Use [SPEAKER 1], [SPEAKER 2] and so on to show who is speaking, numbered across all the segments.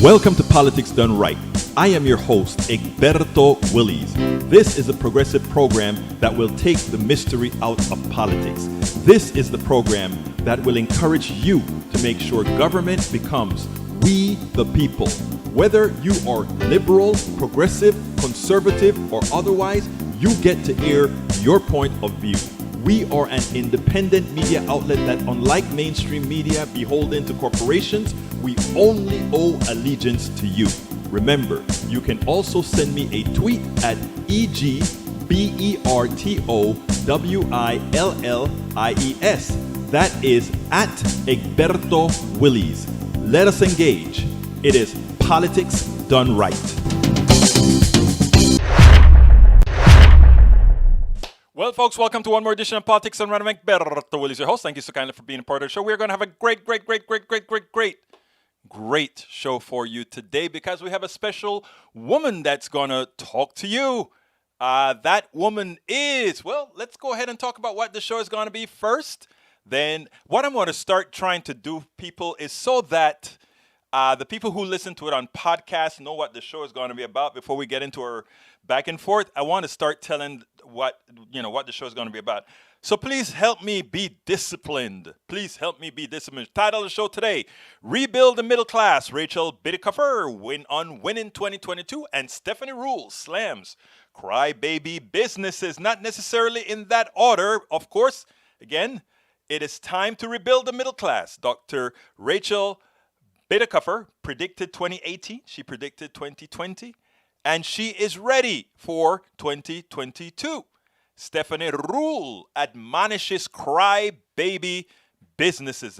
[SPEAKER 1] Welcome to Politics Done Right. I am your host, Egberto Willies. This is a progressive program that will take the mystery out of politics. This is the program that will encourage you to make sure government becomes we the people. Whether you are liberal, progressive, conservative, or otherwise, you get to air your point of view. We are an independent media outlet that, unlike mainstream media beholden to corporations, we only owe allegiance to you. Remember, you can also send me a tweet at EGBERTOWILLIES. That is at Egberto Willies. Let us engage. It is Politics Done Right. Well, folks, welcome to one more edition of Politics Done Right. I'm Egberto Willies, your host. Thank you so kindly for being a part of the show. We're going to have a great show for you today because we have a special woman that's going to talk to you. That woman is, well, let's go ahead and talk about what the show is going to be first. Then what I'm going to start trying to do, people, is so that the people who listen to it on podcasts know what the show is going to be about. Before we get into our back and forth, I want to start telling what the show is going to be about. So please help me be disciplined. Please help me be disciplined. Title of the show today, Rebuild the Middle Class. Rachel Bitecofer winning 2022, and Stephanie Ruhle slams crybaby businesses. Not necessarily in that order, of course. Again, it is time to rebuild the middle class. Dr. Rachel Bitecofer predicted 2018. She predicted 2020. And she is ready for 2022. Stephanie Ruhle admonishes crybaby businesses.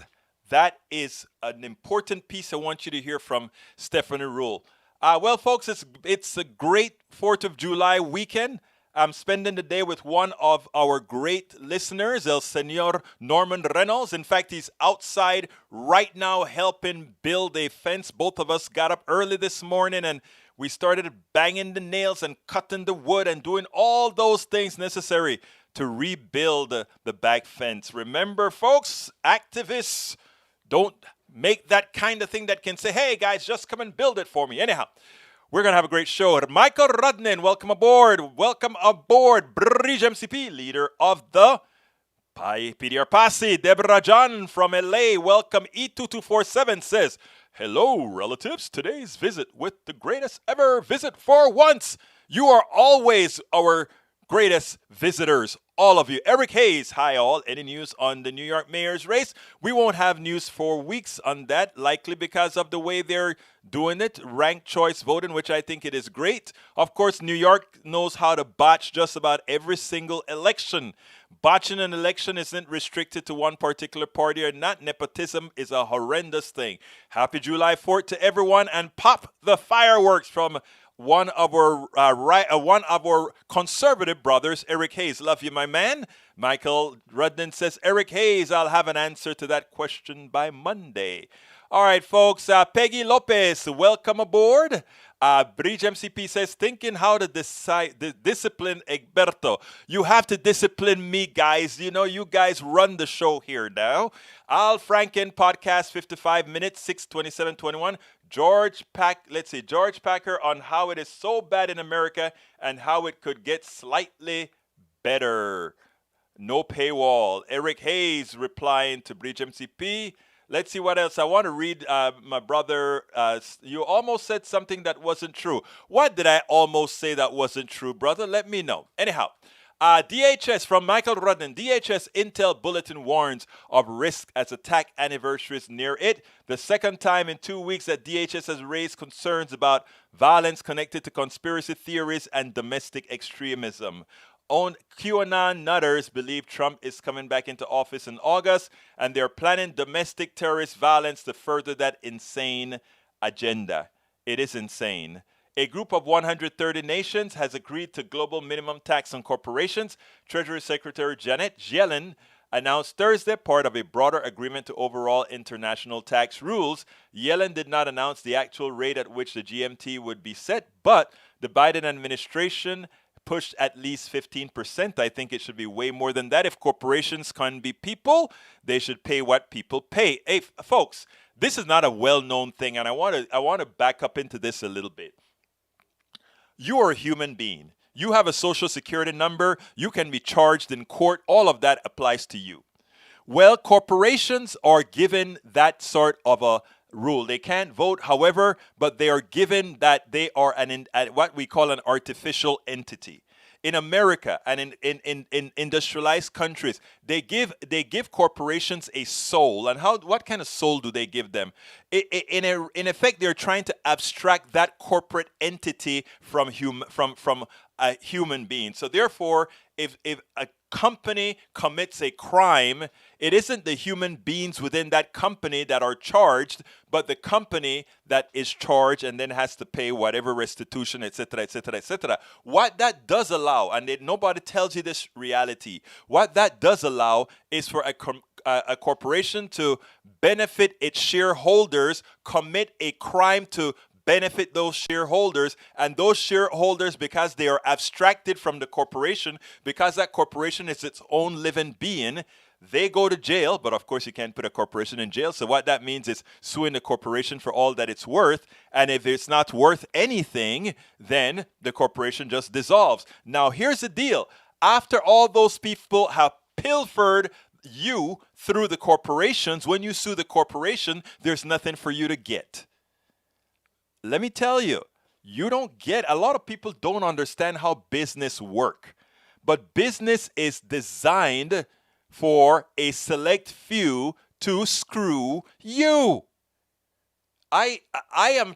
[SPEAKER 1] That is an important piece I want you to hear from Stephanie Ruhle. Well, folks, it's a great 4th of July weekend. I'm spending the day with one of our great listeners, El Senor Norman Reynolds. In fact, he's outside right now helping build a fence. Both of us got up early this morning and we started banging the nails and cutting the wood and doing all those things necessary to rebuild the back fence. Remember, folks, activists don't make that kind of thing that can say, hey, guys, just come and build it for me. Anyhow, we're going to have a great show. Michael Rudnin, welcome aboard. Welcome aboard. Bridge MCP, leader of the PDR Posse. Deborah John from LA, welcome. E2247 says, hello, relatives. Today's visit with the greatest ever visit for once. You are always our greatest visitors, all of you. Eric Hayes, hi all. Any news on the New York mayor's race? We won't have news for weeks on that, likely because of the way they're doing it, ranked choice voting, which I think it is great. Of course, New York knows how to botch just about every single election. Botching an election isn't restricted to one particular party or not. Nepotism is a horrendous thing. Happy July 4th to everyone, and pop the fireworks from one of our conservative brothers, Eric Hayes. Love you, my man. Michael Rudnin says, Eric Hayes, I'll have an answer to that question by Monday. All right, folks. Peggy Lopez, welcome aboard. Bridge MCP says, thinking how to discipline Egberto. You have to discipline me, guys. You know, you guys run the show here now. Al Franken podcast, 55 minutes, 6:27:21. George Packer on how it is so bad in America and how it could get slightly better. No paywall. Eric Hayes replying to Bridge MCP. Let's see what else. I want to read my brother. You almost said something that wasn't true. What did I almost say that wasn't true, brother? Let me know. Anyhow, DHS from Michael Rudnin. DHS Intel Bulletin warns of risk as attack anniversaries near it. The second time in 2 weeks that DHS has raised concerns about violence connected to conspiracy theories and domestic extremism. QAnon nutters believe Trump is coming back into office in August, and they're planning domestic terrorist violence to further that insane agenda. It is insane. A group of 130 nations has agreed to global minimum tax on corporations. Treasury Secretary Janet Yellen announced Thursday, part of a broader agreement to overall international tax rules. Yellen did not announce the actual rate at which the GMT would be set, but the Biden administration push at least 15%. I think it should be way more than that. If corporations can be people, they should pay what people pay. Hey, folks, this is not a well-known thing, and I want to back up into this a little bit. You are a human being. You have a social security number. You can be charged in court. All of that applies to you. Well, corporations are given that sort of a rule. They can't vote, however, but they are given that they are what we call an artificial entity. In America and in industrialized countries, they give corporations a soul. And what kind of soul do they give them? In effect, they're trying to abstract that corporate entity from a human being. So therefore, if a company commits a crime, it isn't the human beings within that company that are charged, but the company that is charged and then has to pay whatever restitution, etc., etc., etc. What that does allow, and nobody tells you this reality, what that does allow is for a corporation to benefit its shareholders, commit a crime to benefit those shareholders, and those shareholders, because they are abstracted from the corporation, because that corporation is its own living being, they go to jail. But of course you can't put a corporation in jail, so what that means is suing the corporation for all that it's worth, and if it's not worth anything, then the corporation just dissolves. Now here's the deal: after all those people have pilfered you through the corporations, when you sue the corporation, there's nothing for you to get. Let me tell you, a lot of people don't understand how business work. But business is designed for a select few to screw you. I am,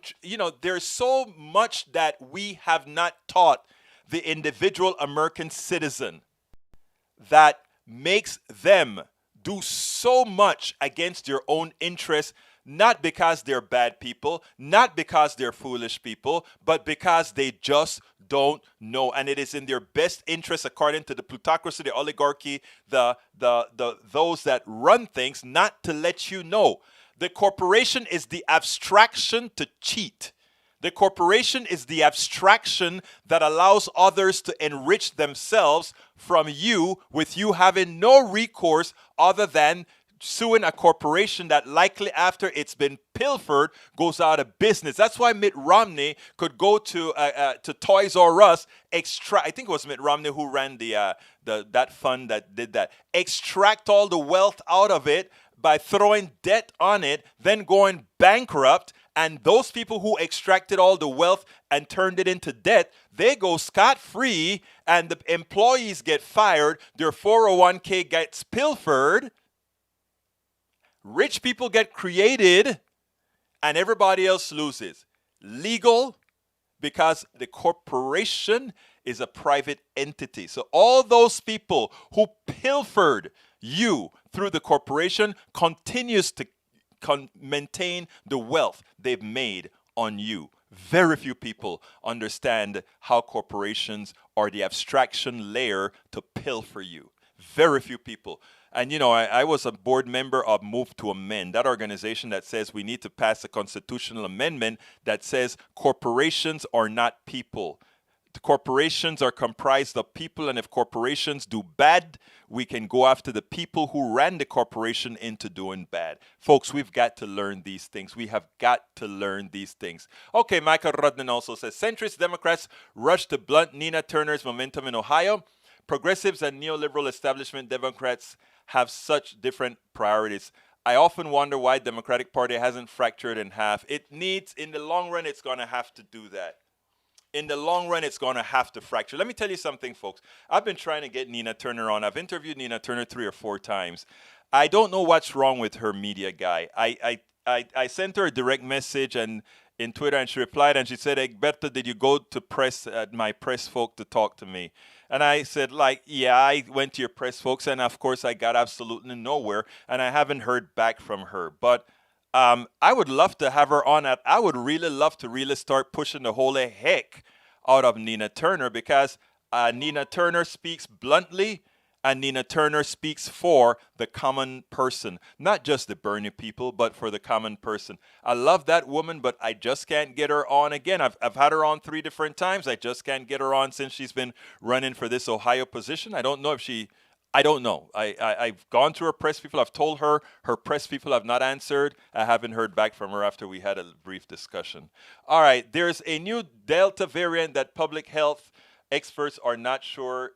[SPEAKER 1] there's so much that we have not taught the individual American citizen that makes them do so much against your own interests. Not because they're bad people, not because they're foolish people, but because they just don't know. And it is in their best interest, according to the plutocracy, the oligarchy, those that run things, not to let you know. The corporation is the abstraction to cheat. The corporation is the abstraction that allows others to enrich themselves from you, with you having no recourse other than suing a corporation that likely after it's been pilfered goes out of business. That's why Mitt Romney could go to Toys R Us, I think it was Mitt Romney who ran that fund that did that, extract all the wealth out of it by throwing debt on it, then going bankrupt. And those people who extracted all the wealth and turned it into debt, they go scot-free, and the employees get fired, their 401k gets pilfered, rich people get created, and everybody else loses. Legal, because the corporation is a private entity. So all those people who pilfered you through the corporation continues to maintain the wealth they've made on you. Very few people understand how corporations are the abstraction layer to pilfer you. Very few people. And I was a board member of Move to Amend, that organization that says we need to pass a constitutional amendment that says corporations are not people. The corporations are comprised of people, and if corporations do bad, we can go after the people who ran the corporation into doing bad. Folks, we've got to learn these things. We have got to learn these things. Okay, Michael Rudnan also says, centrist Democrats rush to blunt Nina Turner's momentum in Ohio. Progressives and neoliberal establishment Democrats have such different priorities. I often wonder why Democratic Party hasn't fractured in half. It needs, in the long run, it's going to have to do that. In the long run, it's going to have to fracture. Let me tell you something, folks. I've been trying to get Nina Turner on. I've interviewed Nina Turner 3 or 4 times. I don't know what's wrong with her media guy. I sent her a direct message and in Twitter, and she replied, and she said, Egberto, did you go to my press folk to talk to me? And I said, yeah, I went to your press folks, and of course I got absolutely nowhere, and I haven't heard back from her. But I would love to have her on. I would really love to really start pushing the holy heck out of Nina Turner, because Nina Turner speaks bluntly, And Nina Turner speaks for the common person, not just the Bernie people, but for the common person. I love that woman, but I just can't get her on again. I've had her on 3 different times. I just can't get her on since she's been running for this Ohio position. I don't know if she I don't know. I've gone to her press people. I've told her. Her press people have not answered. I haven't heard back from her after we had a brief discussion. All right. There's a new Delta variant that public health experts are not sure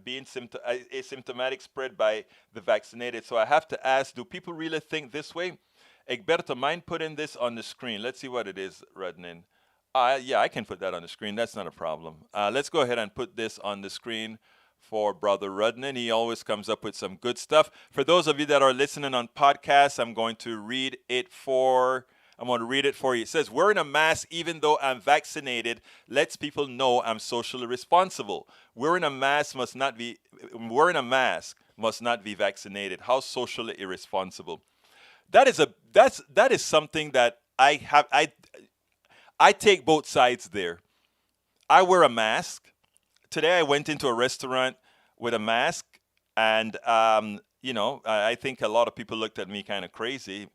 [SPEAKER 1] being asymptomatic spread by the vaccinated. So I have to ask, do people really think this way? Egberto, mind putting this on the screen. Let's see what it is, Rudnin. Yeah, I can put that on the screen. That's not a problem. Let's go ahead and put this on the screen for Brother Rudnin. He always comes up with some good stuff. For those of you that are listening on podcasts, I'm going to read it for you. It says, wearing a mask even though I'm vaccinated lets people know I'm socially responsible. Wearing a mask must not be vaccinated. How socially irresponsible. That is something that I take both sides there. I wear a mask. Today I went into a restaurant with a mask, and I think a lot of people looked at me kind of crazy.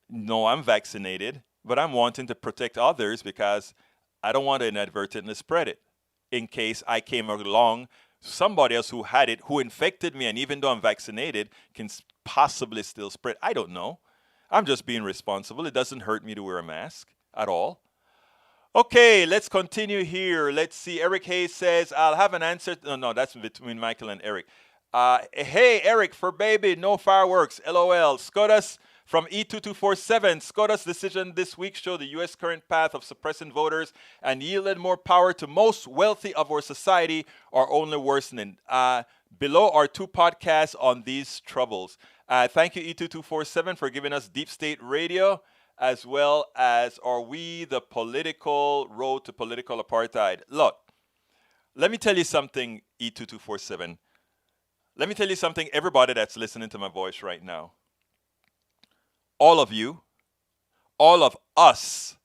[SPEAKER 1] No, I'm vaccinated, but I'm wanting to protect others because I don't want to inadvertently spread it in case I came along somebody else who had it, who infected me, and even though I'm vaccinated, can possibly still spread. I don't know. I'm just being responsible. It doesn't hurt me to wear a mask at all. Okay, let's continue here. Let's see. Eric Hayes says, I'll have an answer. No, that's between Michael and Eric. Hey, Eric, for baby, no fireworks. LOL. SCOTUS from E2247. SCOTUS decision this week showed the U.S. current path of suppressing voters and yielded more power to most wealthy of our society are only worsening. Below are 2 podcasts on these troubles. Thank you, E2247, for giving us Deep State Radio, as well as Are We the Political Road to Political Apartheid? Look, let me tell you something, E2247. Let me tell you something, everybody that's listening to my voice right now. All of you, all of us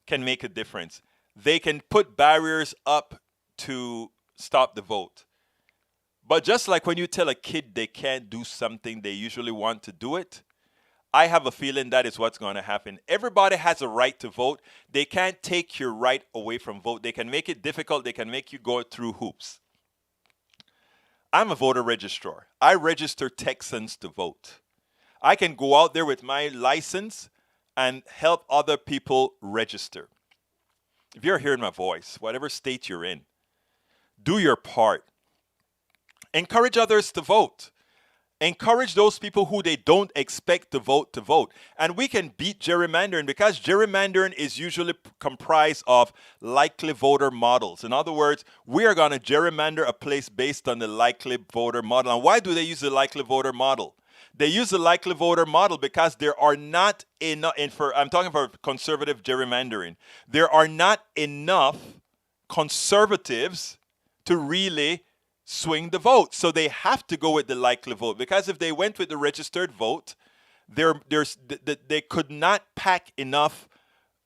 [SPEAKER 1] can make a difference. They can put barriers up to stop the vote. But just like when you tell a kid they can't do something, they usually want to do it. I have a feeling that is what's going to happen. Everybody has a right to vote. They can't take your right away from vote. They can make it difficult. They can make you go through hoops. I'm a voter registrar. I register Texans to vote. I can go out there with my license and help other people register. If you're hearing my voice, whatever state you're in, do your part. Encourage others to vote. Encourage those people who they don't expect to vote. And we can beat gerrymandering because gerrymandering is usually comprised of likely voter models. In other words, we are going to gerrymander a place based on the likely voter model. And why do they use the likely voter model? They use the likely voter model because there are not enough, I'm talking for conservative gerrymandering, there are not enough conservatives to really swing the vote. So they have to go with the likely vote because if they went with the registered vote, they could not pack enough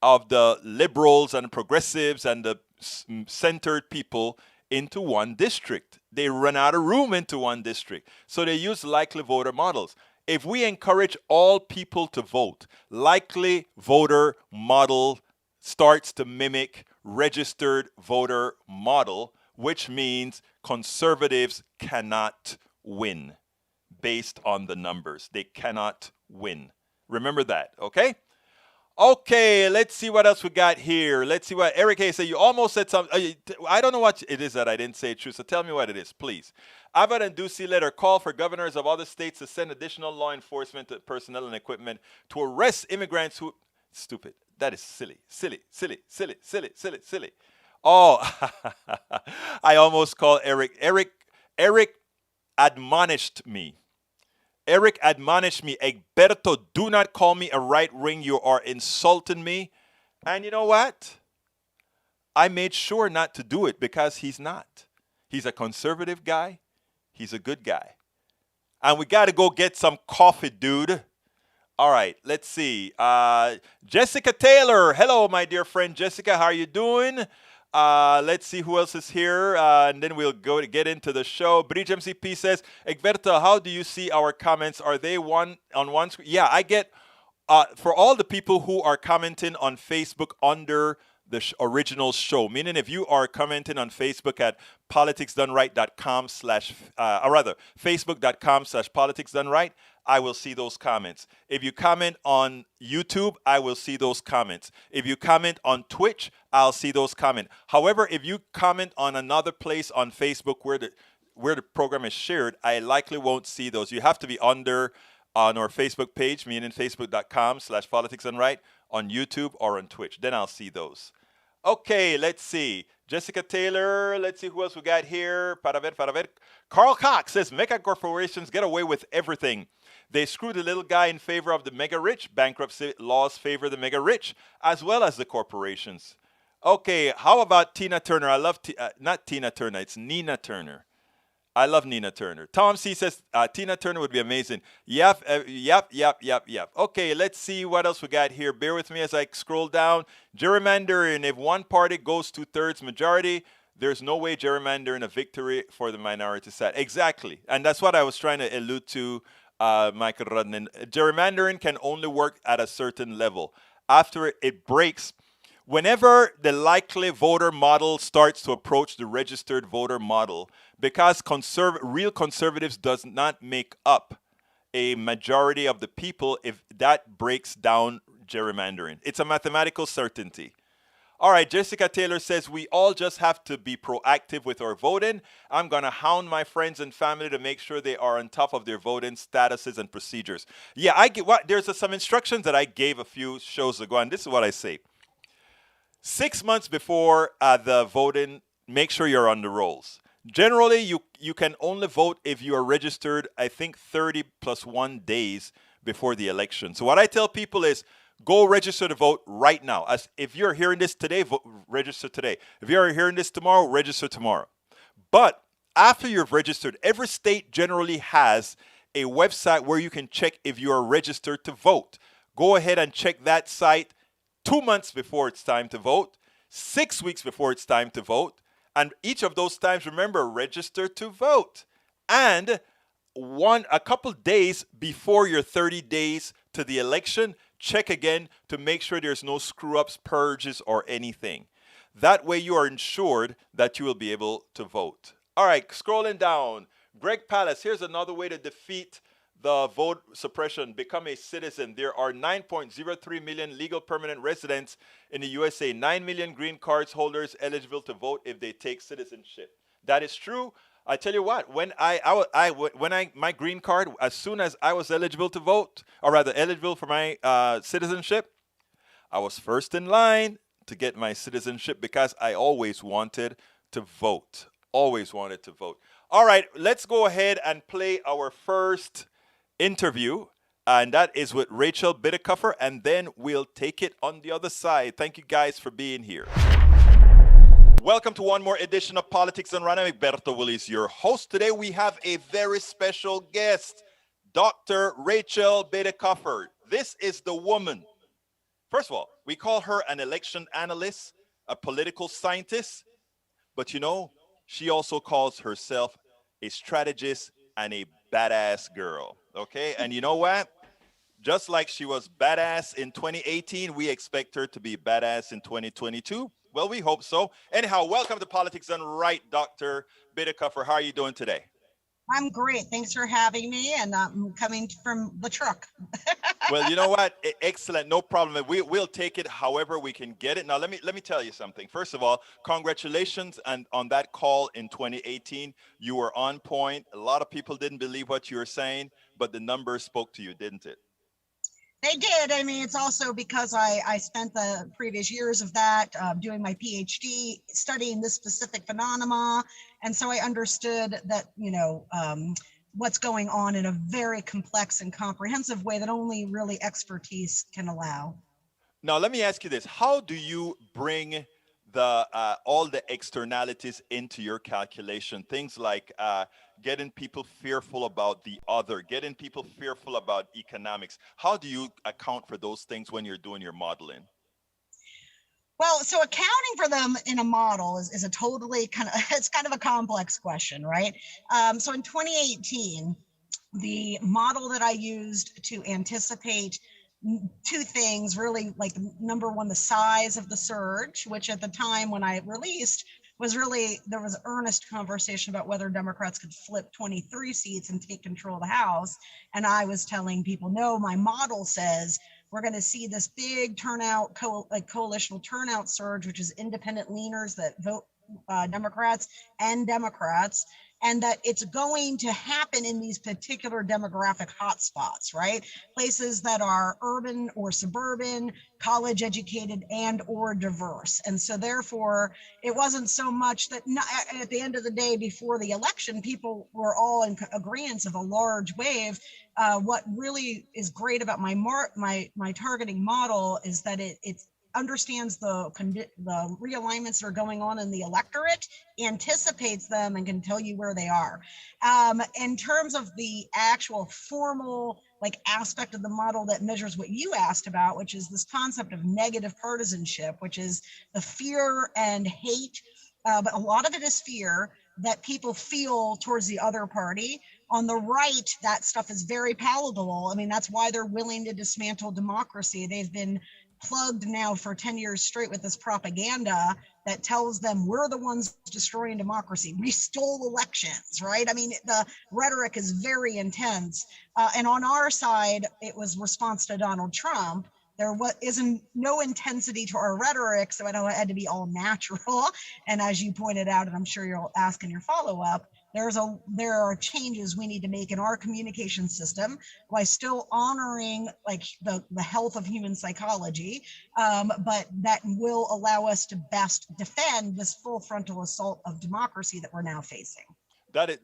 [SPEAKER 1] of the liberals and progressives and the centered people into one district. They run out of room into one district. So they use likely voter models. If we encourage all people to vote, likely voter model starts to mimic registered voter model, which means conservatives cannot win based on the numbers. They cannot win. Remember that, okay? Okay, let's see what else we got here. Let's see what Eric Hayes said. You almost said something. I don't know what it is that I didn't say true, so tell me what it is, please. Abbott and Ducey letter call for governors of other states to send additional law enforcement personnel and equipment to arrest immigrants who... Stupid. That is silly. Oh, I almost called Eric. Eric admonished me. Eric admonished me, Egberto, do not call me a right wing. You are insulting me. And you know what? I made sure not to do it because he's not. He's a conservative guy. He's a good guy. And we got to go get some coffee, dude. All right, let's see. Jessica Taylor. Hello, my dear friend Jessica. How are you doing? Let's see who else is here, and then we'll go to get into the show. Bridge MCP says, Egberta, how do you see our comments? Are they one on one screen? Yeah, I get for all the people who are commenting on Facebook under the original show, meaning if you are commenting on Facebook at politicsdoneright.com slash, or rather, facebook.com slash politicsdoneright, I will see those comments. If you comment on YouTube, I will see those comments. If you comment on Twitch, I'll see those comments. However, if you comment on another place on Facebook where the program is shared, I likely won't see those. You have to be under on our Facebook page, meaning facebook.com slash politicsdoneright, on YouTube or on Twitch. Then I'll see those. Okay, let's see. Jessica Taylor, let's see who else we got here. Para ver. Carl Cox says, mega corporations get away with everything. They screw the little guy in favor of the mega rich. Bankruptcy laws favor the mega rich as well as the corporations. Okay, how about Tina Turner? I love, not Tina Turner, it's Nina Turner. I love Nina Turner. Tom C says Tina Turner would be amazing. Yep. Okay, let's see what else we got here. Bear with me as I scroll down. Gerrymandering. If one party goes 2/3 majority, there's no way gerrymandering a victory for the minority side. Exactly. And that's what I was trying to allude to, Michael Rudnin. Gerrymandering can only work at a certain level. After it breaks, whenever the likely voter model starts to approach the registered voter model, because real conservatives does not make up a majority of the people, if that breaks down gerrymandering. It's a mathematical certainty. All right, Jessica Taylor says, we all just have to be proactive with our voting. I'm going to hound my friends and family to make sure they are on top of their voting statuses and procedures. Yeah, there's some instructions that I gave a few shows ago, and this is what I say. 6 months before the voting, make sure you're on the rolls. Generally, you can only vote if you are registered, I think, 30 plus 1 days before the election. So what I tell people is, go register to vote right now. As if you're hearing this today, register today. If you're hearing this tomorrow, register tomorrow. But after you've registered, every state generally has a website where you can check if you are registered to vote. Go ahead and check that site 2 months before it's time to vote, 6 weeks before it's time to vote, and each of those times, remember, register to vote. And a couple days before your 30 days to the election, check again to make sure there's no screw-ups, purges, or anything. That way you are ensured that you will be able to vote. All right, scrolling down. Greg Palace, here's another way to defeat the vote suppression. Become a citizen. There are 9.03 million legal permanent residents in the USA, 9 million green cards holders eligible to vote if they take citizenship. That is true. I tell you what, when my green card, as soon as I was eligible to vote, or rather eligible for my citizenship, I was first in line to get my citizenship because I always wanted to vote. Always wanted to vote. All right, let's go ahead and play our first interview, and that is with Rachel Bitecofer, and then we'll take it on the other side. Thank you guys for being here. Welcome to one more edition of Politics Done Right. I'm Egberto Willis, your host. Today we have a very special guest, Dr. Rachel Bitecofer. This is the woman. First of all, we call her an election analyst, a political scientist, but you know, she also calls herself a strategist and a badass girl, okay? And you know what? Just like she was badass in 2018, we expect her to be badass in 2022. Well, we hope so. Anyhow, welcome to Politics Done Right, Dr. Bitecofer. How are you doing today?
[SPEAKER 2] I'm great. Thanks for having me, and I'm coming from the truck.
[SPEAKER 1] Well, you know what? Excellent. No problem. We'll take it however we can get it. Now, let me tell you something. First of all, congratulations on that call in 2018. You were on point. A lot of people didn't believe what you were saying, but the numbers spoke to you, didn't it?
[SPEAKER 2] They did. I mean, it's also because I spent the previous years of that doing my PhD studying this specific phenomena. And so I understood that, what's going on in a very complex and comprehensive way that only really expertise can allow.
[SPEAKER 1] Now, let me ask you this. How do you bring the all the externalities into your calculation? Things like getting people fearful about the other, getting people fearful about economics. How do you account for those things when you're doing your modeling?
[SPEAKER 2] Well, so accounting for them in a model is a totally kind of it's kind of a complex question, right? So in 2018, the model that I used to anticipate two things really, like number one, the size of the surge, which at the time when I released was really, there was earnest conversation about whether Democrats could flip 23 seats and take control of the House. And I was telling people, no, my model says we're going to see this big turnout, like coalitional turnout surge, which is independent leaners that vote Democrats and Democrats, and that it's going to happen in these particular demographic hotspots, right? Places that are urban or suburban, college educated, and or diverse. And so therefore, it wasn't so much that at the end of the day, before the election, people were all in agreement of a large wave. What really is great about my targeting model is that it understands the realignments that are going on in the electorate, anticipates them, and can tell you where they are. In terms of the actual formal like aspect of the model that measures what you asked about, which is this concept of negative partisanship, which is the fear and hate, but a lot of it is fear that people feel towards the other party. On the right, that stuff is very palatable. I mean, that's why they're willing to dismantle democracy. They've been plugged now for 10 years straight with this propaganda that tells them we're the ones destroying democracy. We stole elections, right? I mean, the rhetoric is very intense. And on our side, it was response to Donald Trump. There isn't no intensity to our rhetoric, so I know it had to be all natural. And as you pointed out, and I'm sure you'll ask in your follow-up, there are changes we need to make in our communication system while still honoring like the health of human psychology, but that will allow us to best defend this full frontal assault of democracy that we're now facing.
[SPEAKER 1] That is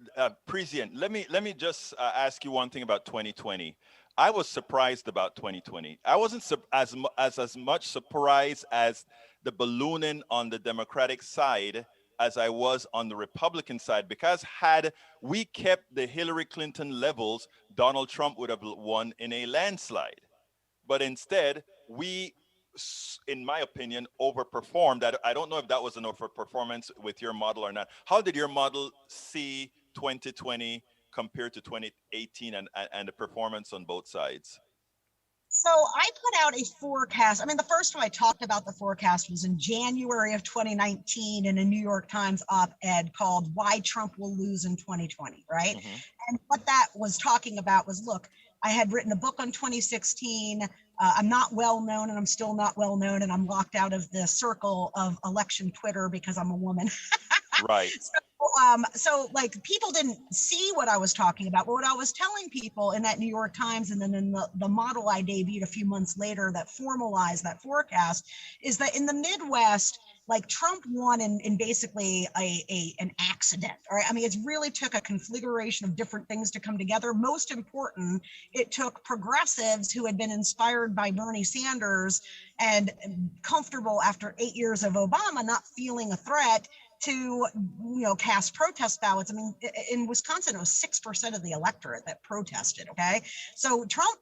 [SPEAKER 1] prescient. Let me just ask you one thing about 2020. I was surprised about 2020. I wasn't as much surprised as the ballooning on the Democratic side as I was on the Republican side, because had we kept the Hillary Clinton levels, Donald Trump would have won in a landslide. But instead, we, in my opinion, overperformed. I don't know if that was an overperformance with your model or not. How did your model see 2020 compared to 2018, and the performance on both sides?
[SPEAKER 2] So I put out a forecast. I mean, the first time I talked about the forecast was in January of 2019 in a New York Times op-ed called Why Trump Will Lose in 2020, right?
[SPEAKER 1] Mm-hmm.
[SPEAKER 2] And what that was talking about was, look, I had written a book on 2016. I'm not well known, and I'm still not well known, and I'm locked out of the circle of election Twitter because I'm a woman.
[SPEAKER 1] Right.
[SPEAKER 2] So like people didn't see what I was talking about, but what I was telling people in that New York Times, and then in the model I debuted a few months later that formalized that forecast, is that in the Midwest, like Trump won in basically an accident. Right? I mean, it really took a configuration of different things to come together. Most important, it took progressives who had been inspired by Bernie Sanders and comfortable after 8 years of Obama not feeling a threat to cast protest ballots. I mean, in Wisconsin, it was 6% of the electorate that protested. Okay, so Trump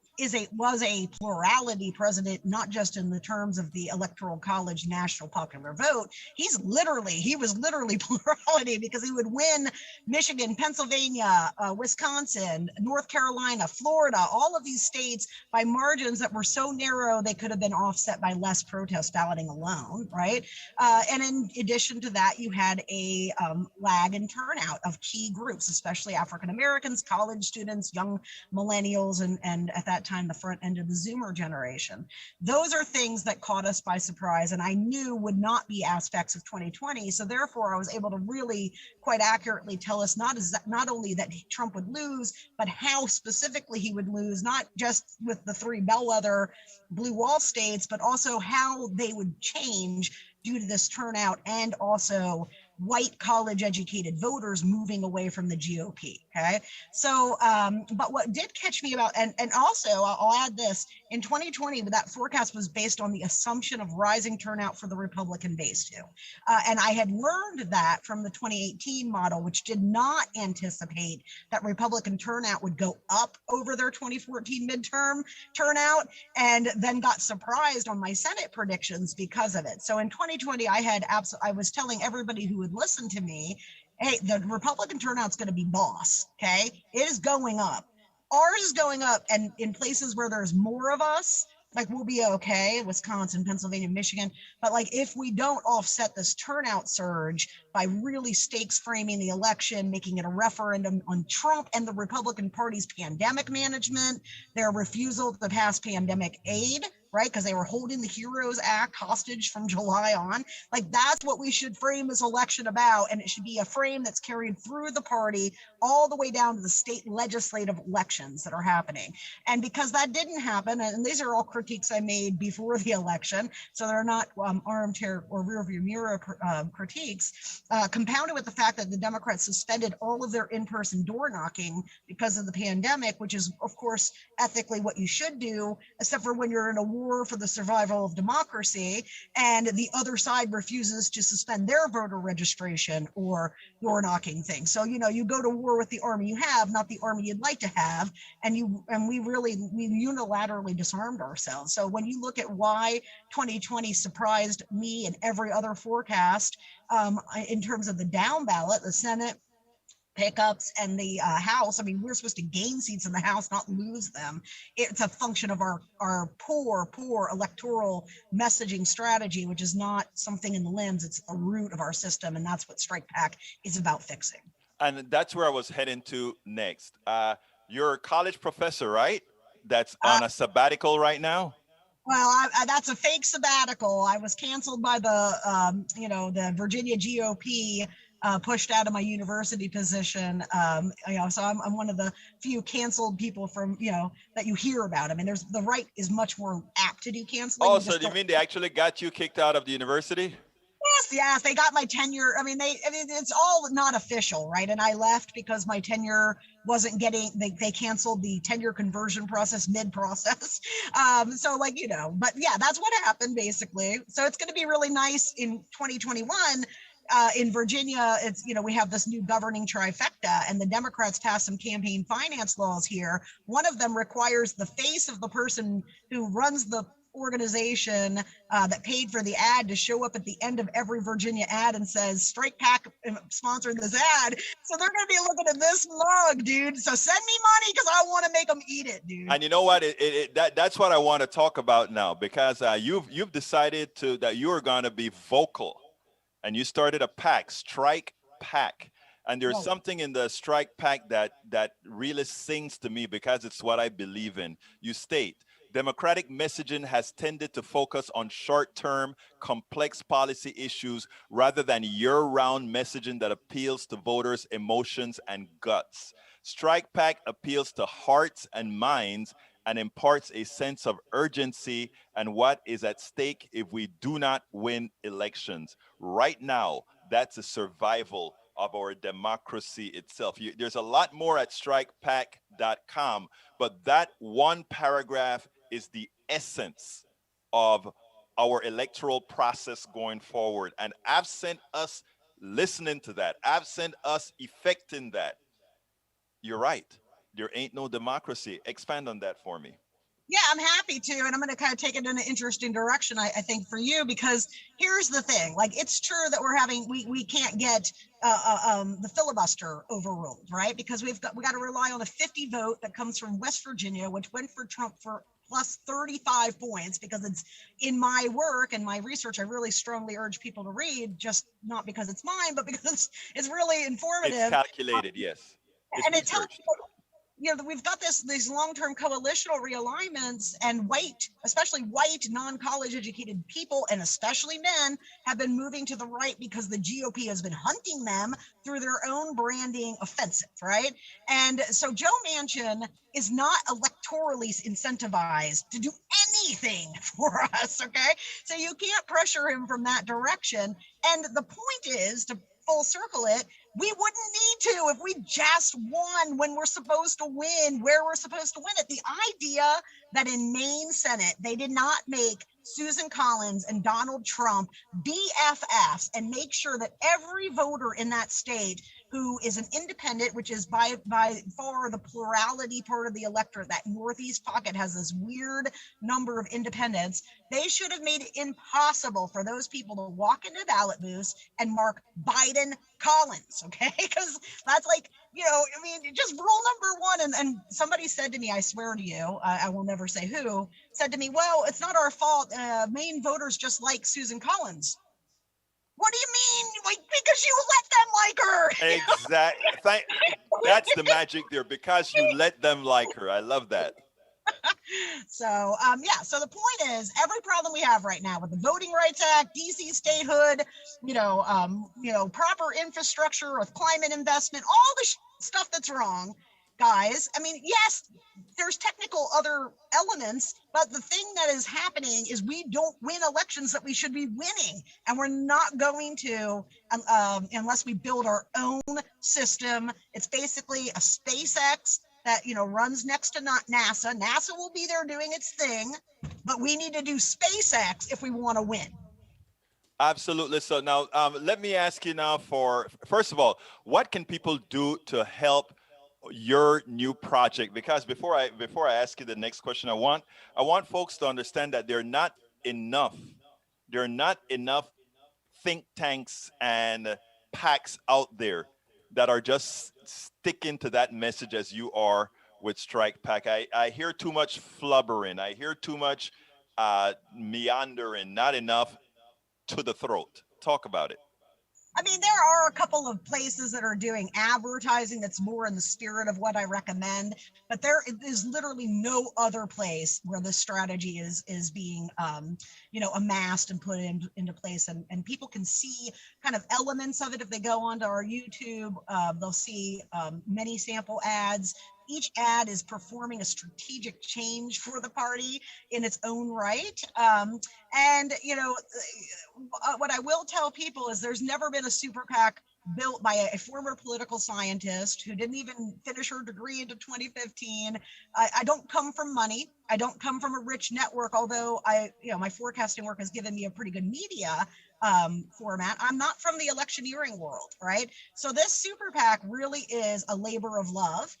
[SPEAKER 2] was a plurality president, not just in the terms of the Electoral College national popular vote. He was literally plurality because he would win Michigan, Pennsylvania, Wisconsin, North Carolina, Florida, all of these states by margins that were so narrow they could have been offset by less protest balloting alone, right? And in addition to that, you had a lag in turnout of key groups, especially African Americans, college students, young millennials, and at that time, the front end of the Zoomer generation. Those are things that caught us by surprise and I knew would not be aspects of 2020. So therefore, I was able to really quite accurately tell us not only that Trump would lose, but how specifically he would lose, not just with the three bellwether blue wall states, but also how they would change due to this turnout, and also white college educated voters moving away from the GOP. Okay. So, but what did catch me about, and also I'll add this, In 2020, that forecast was based on the assumption of rising turnout for the Republican base too. And I had learned that from the 2018 model, which did not anticipate that Republican turnout would go up over their 2014 midterm turnout, and then got surprised on my Senate predictions because of it. So in 2020, I was telling everybody who would listen to me, hey, the Republican turnout's going to be boss. Okay. It is going up. Ours is going up. And in places where there's more of us, like we'll be okay, Wisconsin, Pennsylvania, Michigan. But like if we don't offset this turnout surge by really stakes framing the election, making it a referendum on Trump and the Republican Party's pandemic management, their refusal to pass pandemic aid, right? Because they were holding the HEROES Act hostage from July on. Like that's what we should frame this election about. And it should be a frame that's carried through the party all the way down to the state legislative elections that are happening. And because that didn't happen, and these are all critiques I made before the election, so they're not armchair or rearview mirror critiques, compounded with the fact that the Democrats suspended all of their in-person door knocking because of the pandemic, which is, of course, ethically what you should do, except for when you're in a war for the survival of democracy, and the other side refuses to suspend their voter registration or door knocking thing. So, you go to war with the army you have, not the army you'd like to have, and we unilaterally disarmed ourselves. So when you look at why 2020 surprised me and every other forecast in terms of the down ballot, the Senate pickups and the House. I mean, we're supposed to gain seats in the House, not lose them. It's a function of our poor electoral messaging strategy, which is not something in the limbs. It's a root of our system, and that's what Strike Pack is about fixing.
[SPEAKER 1] And that's where I was heading to next. You're a college professor, right? That's
[SPEAKER 2] Uh,
[SPEAKER 1] on a sabbatical right now.
[SPEAKER 2] well, that's a fake sabbatical. I was canceled by the Virginia GOP, pushed out of my university position. So I'm one of the few canceled people from, that you hear about. I mean, the right is much more apt to do canceling.
[SPEAKER 1] Oh,
[SPEAKER 2] You
[SPEAKER 1] so
[SPEAKER 2] just
[SPEAKER 1] do you
[SPEAKER 2] don't.
[SPEAKER 1] mean they actually got you kicked out of the university?
[SPEAKER 2] Yes, they got my tenure. I mean, it's all not official, right? And I left because my tenure wasn't getting. They canceled the tenure conversion process mid-process. So but yeah, that's what happened basically. So it's going to be really nice in 2021. In Virginia, it's we have this new governing trifecta, and the Democrats passed some campaign finance laws here. One of them requires the face of the person who runs the organization that paid for the ad to show up at the end of every Virginia ad and says Strike Pack sponsored this ad. So they're going to be looking at this mug, dude. So send me money because I want to make them eat it, dude.
[SPEAKER 1] And you know what? That's what I want to talk about now, because you've decided that you are going to be vocal, and you started a pack, Strike Pack. And there's
[SPEAKER 2] Whoa.
[SPEAKER 1] something in the Strike Pack that really sings to me, because it's what I believe in. You state, Democratic messaging has tended to focus on short-term, complex policy issues rather than year-round messaging that appeals to voters' emotions and guts. Strike Pack appeals to hearts and minds and imparts a sense of urgency and what is at stake if we do not win elections. Right now, that's the survival of our democracy itself. There's a lot more at strikepack.com, but that one paragraph is the essence of our electoral process going forward. And absent us listening to that, absent us effecting that, you're right. There ain't no democracy. Expand on that for me.
[SPEAKER 2] Yeah, I'm happy to. And I'm going to kind of take it in an interesting direction, I think, for you, because here's the thing. Like, it's true that we can't get the filibuster overruled, right? Because we got to rely on a 50 vote that comes from West Virginia, which went for Trump for plus 35 points, because it's in my work and my research. I really strongly urge people to read, just not because it's mine, but because it's really informative.
[SPEAKER 1] It's calculated, yes. It's
[SPEAKER 2] And it tells
[SPEAKER 1] researched.
[SPEAKER 2] we've got these long-term coalitional realignments, and especially white non-college educated people, and especially men, have been moving to the right because the GOP has been hunting them through their own branding offensive, right? And so Joe Manchin is not electorally incentivized to do anything for us, okay? So you can't pressure him from that direction. And the point is, to full circle it, we wouldn't need to if we just won when we're supposed to win, where we're supposed to win it. The idea that in Maine Senate, they did not make Susan Collins and Donald Trump BFFs and make sure that every voter in that state who is an independent, which is by far the plurality part of the electorate, that Northeast pocket has this weird number of independents. They should have made it impossible for those people to walk into ballot booths and mark Biden Collins, okay? Because that's like, I mean, just rule number one. And somebody said to me, I swear to you, I will never say who, said to me, well, it's not our fault. Maine voters just like Susan Collins. What do you mean? Like, because you let them like her.
[SPEAKER 1] Exactly. That's the magic there, because you let them like her. I love that.
[SPEAKER 2] So yeah, so the point is, every problem we have right now with the Voting Rights Act, DC statehood, proper infrastructure with climate investment, all the stuff that's wrong, guys. I mean, yes, there's technical other elements, but the thing that is happening is we don't win elections that we should be winning, and we're not going to unless we build our own system. It's basically a SpaceX that runs next to NASA. NASA will be there doing its thing, but we need to do SpaceX if we want to win.
[SPEAKER 1] Absolutely. So now, let me ask you now. First of all, what can people do to help your new project? Because before I ask you the next question, I want folks to understand that enough. There are not enough think tanks and packs out there that are just sticking to that message as you are with Strike Pack. I hear too much flubbering. I hear too much meandering, not enough to the throat. Talk about it.
[SPEAKER 2] I mean, there are a couple of places that are doing advertising that's more in the spirit of what I recommend, but there is literally no other place where this strategy is being, amassed and put into place, and people can see kind of elements of it if they go onto our YouTube. They'll see many sample ads. Each ad is performing a strategic change for the party in its own right. And what I will tell people is there's never been a super PAC built by a former political scientist who didn't even finish her degree into 2015. I don't come from money. I don't come from a rich network, although my forecasting work has given me a pretty good media format. I'm not from the electioneering world, right? So this super PAC really is a labor of love.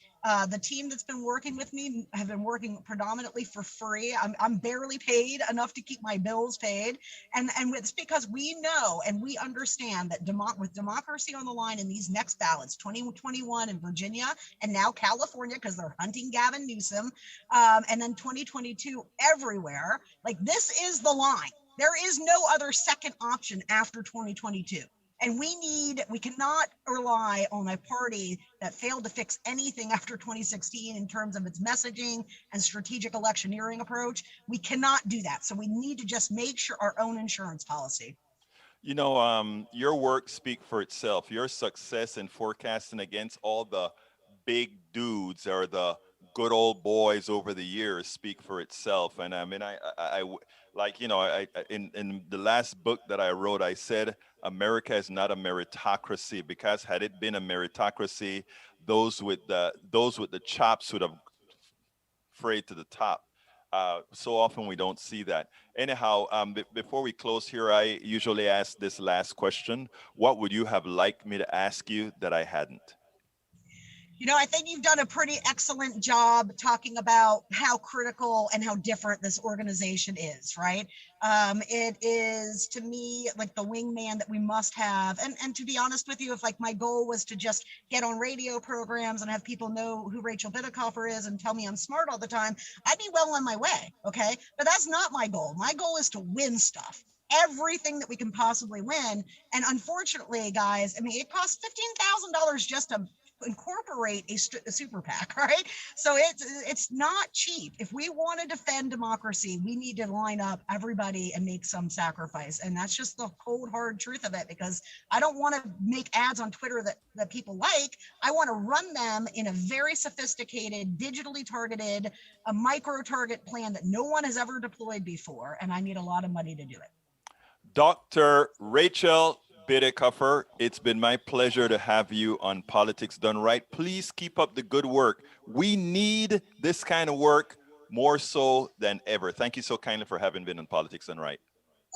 [SPEAKER 2] The team that's been working with me have been working predominantly for free. I'm barely paid enough to keep my bills paid. And it's because we know and we understand that with democracy on the line in these next ballots, 2021 in Virginia and now California, because they're hunting Gavin Newsom, and then 2022 everywhere, like this is the line. There is no other second option after 2022. And we cannot rely on a party that failed to fix anything after 2016 in terms of its messaging and strategic electioneering approach. We cannot do that. So we need to just make sure our own insurance policy.
[SPEAKER 1] Your work speak for itself. Your success in forecasting against all the big dudes or the good old boys over the years speak for itself. And I mean, like in the last book that I wrote, I said America is not a meritocracy, because had it been a meritocracy, those with the chops would have frayed to the top. So often we don't see that. Anyhow, before we close here, I usually ask this last question: what would you have liked me to ask you that I hadn't?
[SPEAKER 2] I think you've done a pretty excellent job talking about how critical and how different this organization is, right? It is, to me, like the wingman that we must have. And to be honest with you, if like my goal was to just get on radio programs and have people know who Rachel Bitecofer is and tell me I'm smart all the time, I'd be well on my way, okay? But that's not my goal. My goal is to win stuff, everything that we can possibly win. And unfortunately, guys, I mean, it costs $15,000 just to incorporate a super PAC, right? So it's not cheap. If we want to defend democracy, we need to line up everybody and make some sacrifice. And that's just the cold, hard truth of it, because I don't want to make ads on Twitter that people like. I want to run them in a very sophisticated, digitally targeted, a micro target plan that no one has ever deployed before. And I need a lot of money to do it.
[SPEAKER 1] Dr. Rachel Bitecofer, it's been my pleasure to have you on Politics Done Right. Please keep up the good work. We need this kind of work more so than ever. Thank you so kindly for having been on Politics Done Right.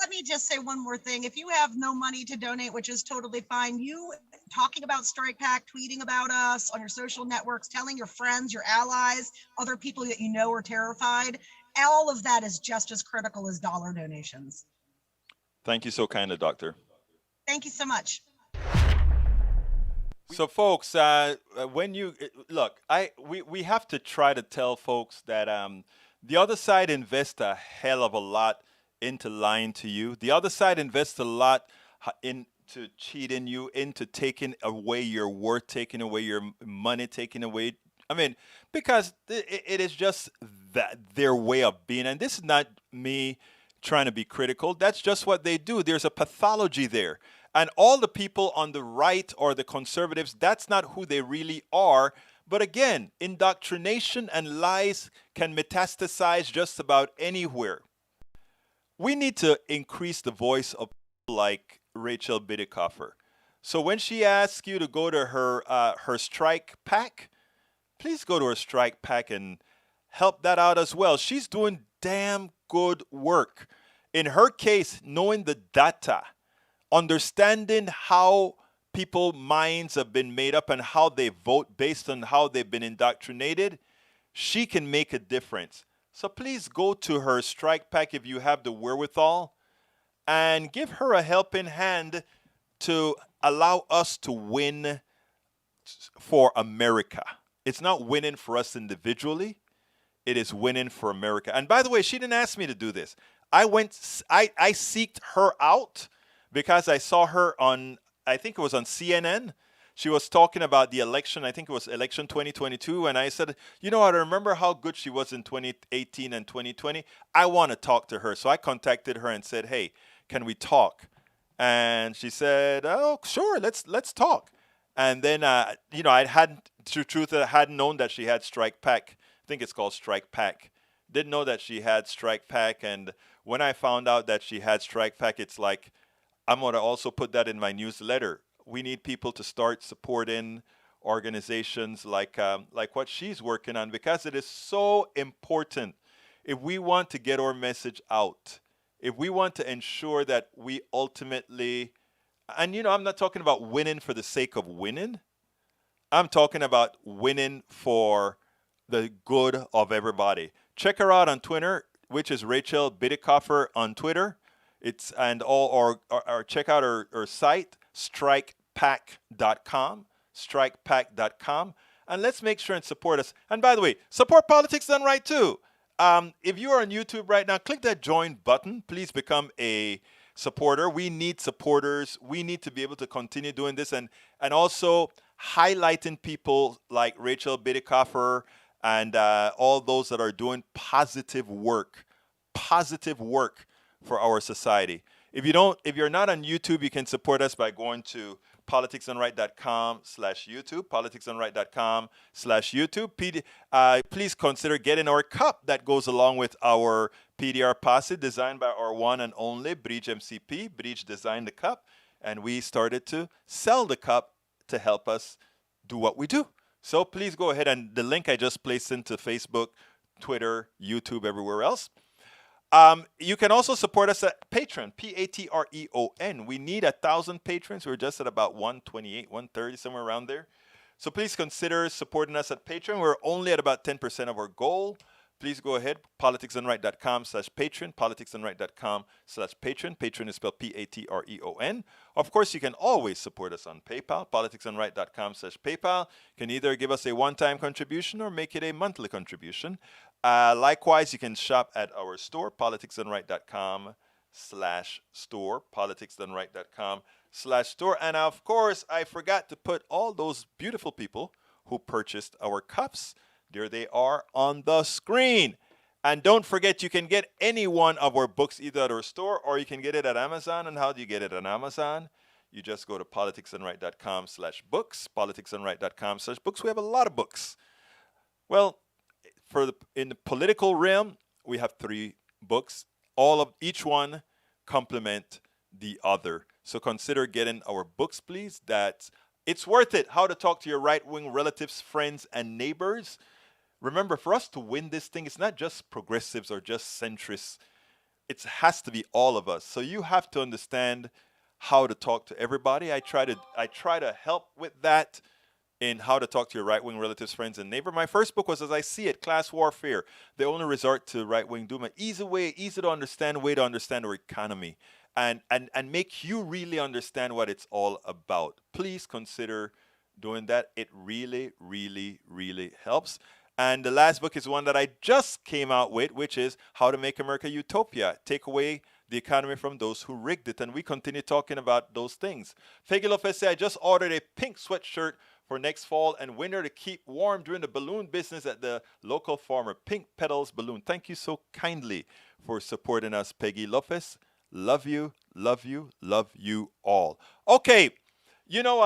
[SPEAKER 2] Let me just say one more thing. If you have no money to donate, which is totally fine, you talking about Strike Pack, tweeting about us on your social networks, telling your friends, your allies, other people that you know are terrified, all of that is just as critical as dollar donations.
[SPEAKER 1] Thank you so kindly, Doctor.
[SPEAKER 2] Thank you so much.
[SPEAKER 1] So, folks, when you look, we have to try to tell folks that the other side invests a hell of a lot into lying to you. The other side invests a lot into cheating you, into taking away your worth, taking away your money, taking away. I mean, because it is just that their way of being, and this is not me trying to be critical. That's just what they do. There's a pathology there. And all the people on the right or the conservatives, that's not who they really are. But again, indoctrination and lies can metastasize just about anywhere. We need to increase the voice of people like Rachel Bitecofer. So when she asks you to go to her strike pack, please go to her strike pack and help that out as well. She's doing damn good work. In her case, knowing the data, understanding how people minds have been made up and how they vote based on how they've been indoctrinated, she can make a difference. So please go to her strike pack if you have the wherewithal and give her a helping hand to allow us to win for America. It's not winning for us individually. It is winning for America. And by the way, she didn't ask me to do this. I seeked her out because I saw her on, I think it was on CNN. She was talking about the election. I think it was election 2022. And I said, you know, I remember how good she was in 2018 and 2020. I want to talk to her. So I contacted her and said, hey, can we talk? And she said, oh, sure, let's talk. And then, you know, I hadn't, to truth, I hadn't known that she had Strike Pack. I think it's called Strike Pack. Didn't know that she had Strike Pack. And when I found out that she had Strike Pack, it's like, I'm going to also put that in my newsletter. We need people to start supporting organizations like what she's working on because it is so important. If we want to get our message out, if we want to ensure that we ultimately, and you know, I'm not talking about winning for the sake of winning. I'm talking about winning for the good of everybody. Check her out on Twitter, which is Rachel Bitecofer on Twitter. It's and all or check out her site, strikepack.com, strikepack.com, and let's make sure and support us. And by the way, support Politics Done Right too. If you are on YouTube right now, click that join button. Please become a supporter. We need supporters. We need to be able to continue doing this and also highlighting people like Rachel Bitecofer and all those that are doing positive work for our society. If you're not on YouTube, you can support us by going to politicsdoneright.com/YouTube, politicsdoneright.com/YouTube. Please consider getting our cup that goes along with our PDR posse, designed by our one and only Bridge MCP. Bridge designed the cup, and we started to sell the cup to help us do what we do. So please go ahead, and the link I just placed into Facebook, Twitter, YouTube, everywhere else. You can also support us at Patreon, Patreon. We need 1,000 patrons. We're just at about 128, 130, somewhere around there. So please consider supporting us at Patreon. We're only at about 10% of our goal. Please go ahead, politicsdoneright.com/Patreon, politicsdoneright.com/Patreon. Patreon is spelled Patreon. Of course, you can always support us on PayPal, politicsdoneright.com/PayPal. You can either give us a one-time contribution or make it a monthly contribution. Likewise, you can shop at our store, politicsdoneright.com/store, politicsdoneright.com/store. And of course, I forgot to put all those beautiful people who purchased our cups. There they are on the screen. And don't forget, you can get any one of our books either at our store or you can get it at Amazon. And how do you get it on Amazon? You just go to politicsdoneright.com/books, politicsdoneright.com/books. We have a lot of books. Well, in the political realm, we have 3 books. Each one complement the other. So consider getting our books, please. It's worth it. How to talk to your right-wing relatives, friends, and neighbors Remember, for us to win this thing, it's not just progressives or just centrists. It has to be all of us. So you have to understand how to talk to everybody. I try to help with that in how to talk to your right wing relatives, friends, and neighbor. My first book was As I See It, Class Warfare, the only resort to right wing doom. An easy to understand way to understand our economy and make you really understand what it's all about. Please consider doing that. It really, really, really helps. And the last book is one that I just came out with, which is How to Make America Utopia. Take away the economy from those who rigged it. And we continue talking about those things. Peggy Lopez said, I just ordered a pink sweatshirt for next fall and winter to keep warm during the balloon business at the local farmer. Pink Petals Balloon. Thank you so kindly for supporting us, Peggy Lopez. Love you, love you, love you all. Okay, you know,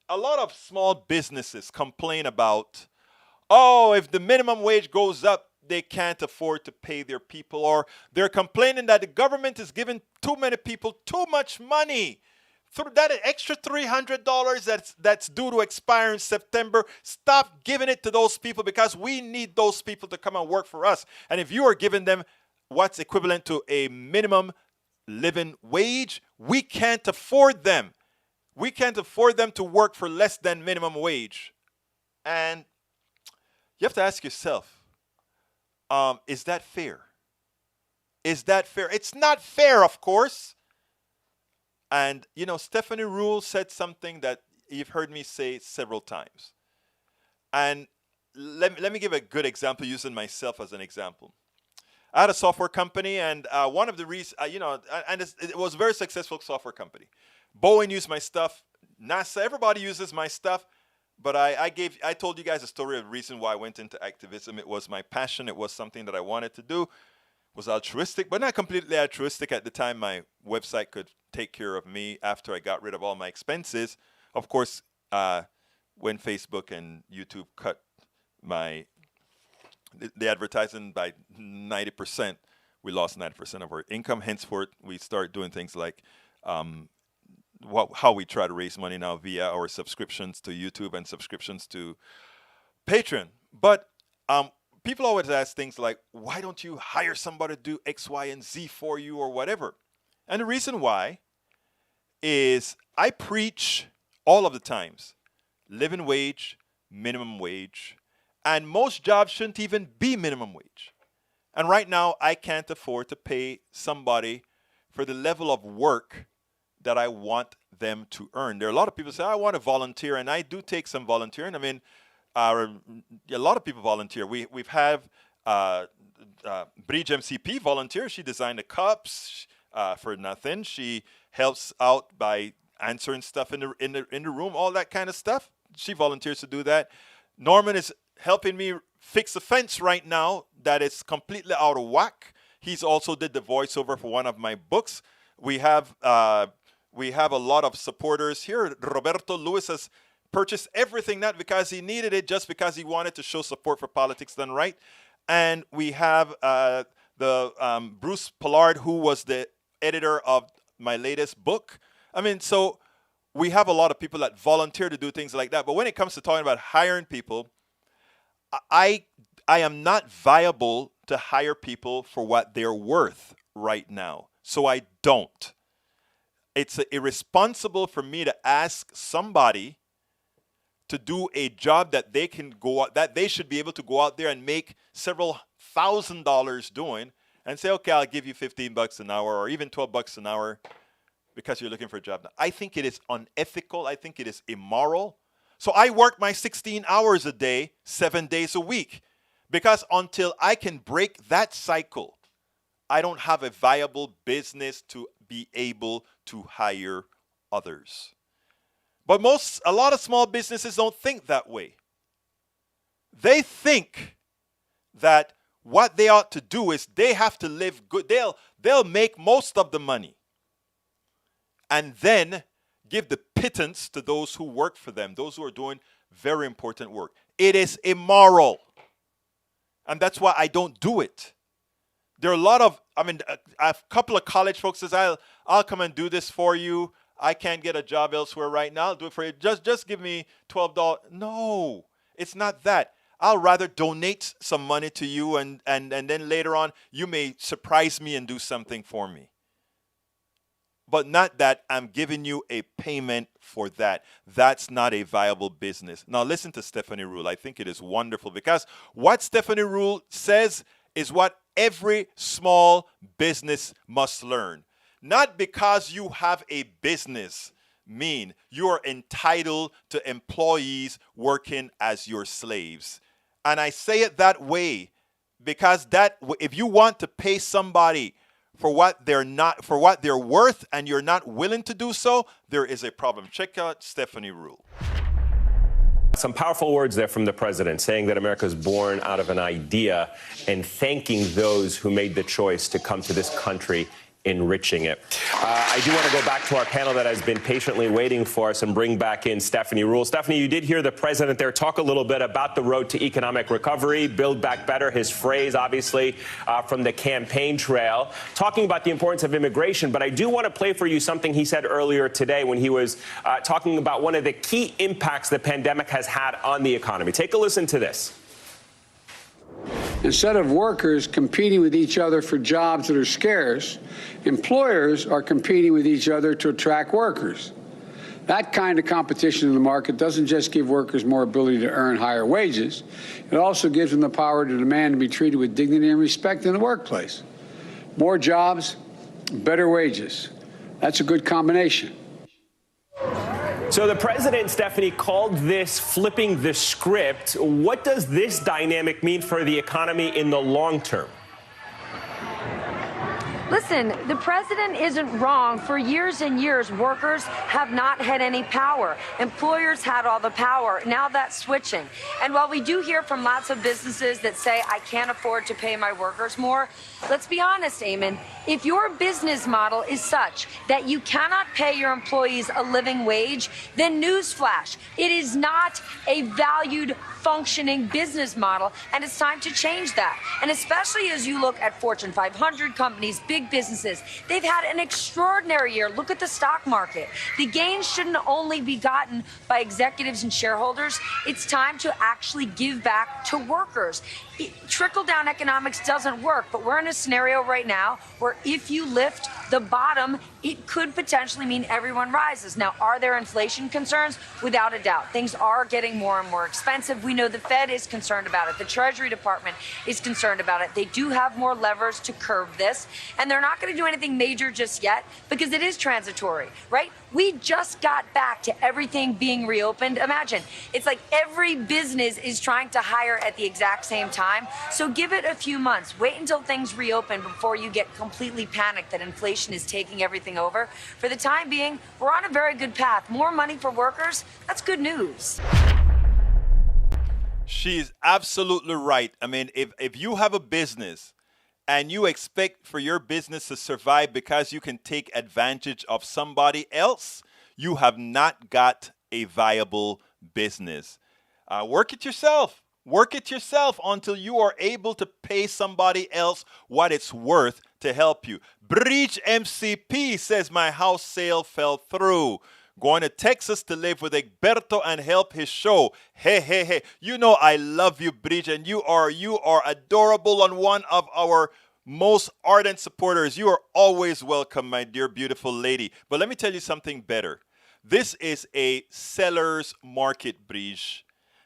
[SPEAKER 1] a lot of small businesses complain about, oh, if the minimum wage goes up, they can't afford to pay their people, or they're complaining that the government is giving too many people too much money. Through that extra $300 that's due to expire in September, stop giving it to those people because we need those people to come and work for us. And if you are giving them what's equivalent to a minimum living wage, we can't afford them. We can't afford them to work for less than minimum wage. And you have to ask yourself, is that fair? Is that fair? It's not fair, of course. And, you know, Stephanie Ruhle said something that you've heard me say several times. And let me give a good example using myself as an example. I had a software company, and one of the reasons, and it was a very successful software company. Boeing used my stuff. NASA, everybody uses my stuff. But I told you guys a story of the reason why I went into activism. It was my passion. It was something that I wanted to do. It was altruistic, but not completely altruistic. At the time, my website could take care of me after I got rid of all my expenses. Of course, when Facebook and YouTube cut the advertising by 90%, we lost 90% of our income. Henceforth, we started doing things like how we try to raise money now via our subscriptions to YouTube and subscriptions to Patreon. But people always ask things like, why don't you hire somebody to do X, Y, and Z for you or whatever? And the reason why is I preach all of the times living wage, minimum wage, and most jobs shouldn't even be minimum wage. And right now, I can't afford to pay somebody for the level of work that I want them to earn. There are a lot of people say, I want to volunteer, and I do take some volunteering. I mean, a lot of people volunteer. We've had Bridge MCP volunteer. She designed the cups for nothing. She helps out by answering stuff in the room, all that kind of stuff. She volunteers to do that. Norman is helping me fix a fence right now that is completely out of whack. He's also did the voiceover for one of my books. We have a lot of supporters here. Roberto Lewis has purchased everything, not because he needed it, just because he wanted to show support for politics done right. And we have Bruce Pollard, who was the editor of my latest book. I mean, so we have a lot of people that volunteer to do things like that. But when it comes to talking about hiring people, I am not viable to hire people for what they're worth right now. So I don't. It's irresponsible for me to ask somebody to do a job that they can go out, that they should be able to go out there and make several $1,000s doing, and say, okay, I'll give you $15 an hour or even $12 an hour because you're looking for a job. I think it is unethical. I think it is immoral. So I work my 16 hours a day, 7 days a week, because until I can break that cycle, I don't have a viable business to be able to hire others. But a lot of small businesses don't think that way. They think that what they ought to do is they have to live good. They'll make most of the money and then give the pittance to those who work for them, those who are doing very important work. It is immoral. And that's why I don't do it. There are a lot of, a couple of college folks says, I'll come and do this for you. I can't get a job elsewhere right now. I'll do it for you. Just give me $12. No, it's not that. I'll rather donate some money to you, and then later on you may surprise me and do something for me. But not that I'm giving you a payment for that. That's not a viable business. Now listen to Stephanie Ruhle. I think it is wonderful because what Stephanie Ruhle says is what every small business must learn. Not because you have a business mean you are entitled to employees working as your slaves. And I say it that way because that if you want to pay somebody for what they're worth and you're not willing to do so, there is a problem. Check out Stephanie Ruhle.
[SPEAKER 3] Some powerful words there from the president, saying that America is born out of an idea and thanking those who made the choice to come to this country, enriching it. I do want to go back to our panel that has been patiently waiting for us and bring back in Stephanie Ruhle. Stephanie, you did hear the president there talk a little bit about the road to economic recovery, build back better, his phrase, obviously, from the campaign trail, talking about the importance of immigration. But I do want to play for you something he said earlier today when he was talking about one of the key impacts the pandemic has had on the economy. Take a listen to this.
[SPEAKER 4] Instead of workers competing with each other for jobs that are scarce, employers are competing with each other to attract workers. That kind of competition in the market doesn't just give workers more ability to earn higher wages, it also gives them the power to demand to be treated with dignity and respect in the workplace. More jobs, better wages. That's a good combination.
[SPEAKER 3] So the president, Stephanie, called this flipping the script. What does this dynamic mean for the economy in the long term?
[SPEAKER 5] Listen, the president isn't wrong. For years and years, workers have not had any power. Employers had all the power. Now that's switching. And while we do hear from lots of businesses that say, I can't afford to pay my workers more, let's be honest, Eamon, if your business model is such that you cannot pay your employees a living wage, then newsflash, it is not a valued, functioning business model, and it's time to change that. And especially as you look at Fortune 500 companies, big businesses, they've had an extraordinary year. Look at the stock market. The gains shouldn't only be gotten by executives and shareholders. It's time to actually give back to workers. Trickle-down economics doesn't work, but we're in a scenario right now where if you lift the bottom, it could potentially mean everyone rises. Now, are there inflation concerns? Without a doubt. Things are getting more and more expensive. We know the Fed is concerned about it. The Treasury Department is concerned about it. They do have more levers to curb this, and they're not going to do anything major just yet because it is transitory, right? We just got back to everything being reopened. Imagine, it's like every business is trying to hire at the exact same time. So give it a few months. Wait until things reopen before you get completely panicked that inflation is taking everything over. For the time being, we're on a very good path. More money for workers, that's good news.
[SPEAKER 1] She's absolutely right. I mean, if you have a business and you expect for your business to survive because you can take advantage of somebody else, you have not got a viable business. Work it yourself. Work it yourself until you are able to pay somebody else what it's worth to help you. Breach MCP says my house sale fell through. Going to Texas to live with Egberto and help his show. Hey, hey, hey. You know I love you, Breach, and you are adorable and one of our most ardent supporters. You are always welcome, my dear, beautiful lady. But let me tell you something better. This is a seller's market, Breach.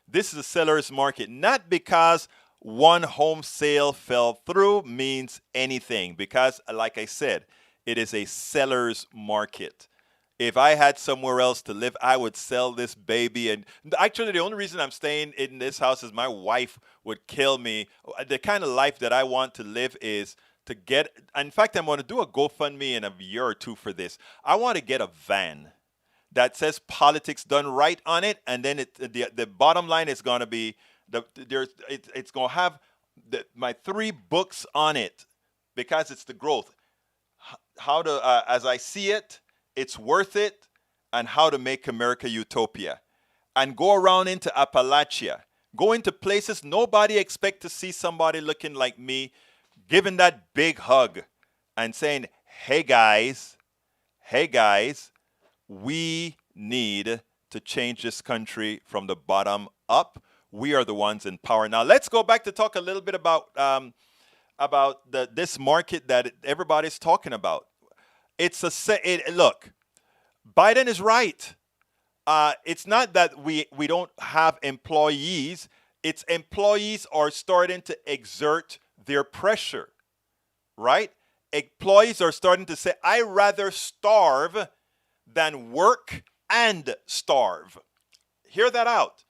[SPEAKER 1] This is a seller's market, not because one home sale fell through means anything, because, like I said, it is a seller's market. If I had somewhere else to live, I would sell this baby. And actually, the only reason I'm staying in this house is my wife would kill me. The kind of life that I want to live is to get, in fact, I'm going to do a GoFundMe in a year or two for this. I want to get a van that says politics done right on it, and then the bottom line is going to be it's going to have my 3 books on it because it's the growth, how to as I see it, it's worth it, and how to make America utopia, and go around into Appalachia, go into places nobody expect to see somebody looking like me, giving that big hug, and saying, hey guys, we need to change this country from the bottom up. we are the ones in power. Now let's go back to talk a little bit about this market that everybody's talking about. Look, Biden is right. It's not that we don't have employees. It's employees are starting to exert their pressure, right? Employees are starting to say, I rather starve than work and starve. Hear that out.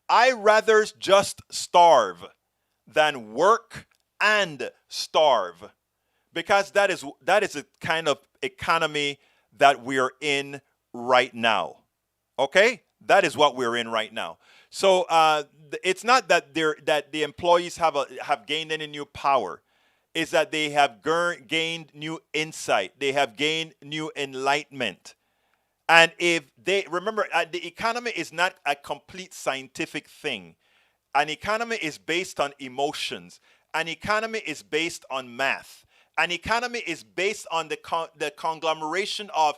[SPEAKER 1] I rather just starve than work and starve, because that is a kind of economy that we're in right now. Okay, that is what we're in right now. So it's not that the employees have gained any new power. It's that they have gained new insight. They have gained new enlightenment. And if they remember, the economy is not a complete scientific thing. An economy is based on emotions. An economy is based on math. An economy is based on the conglomeration of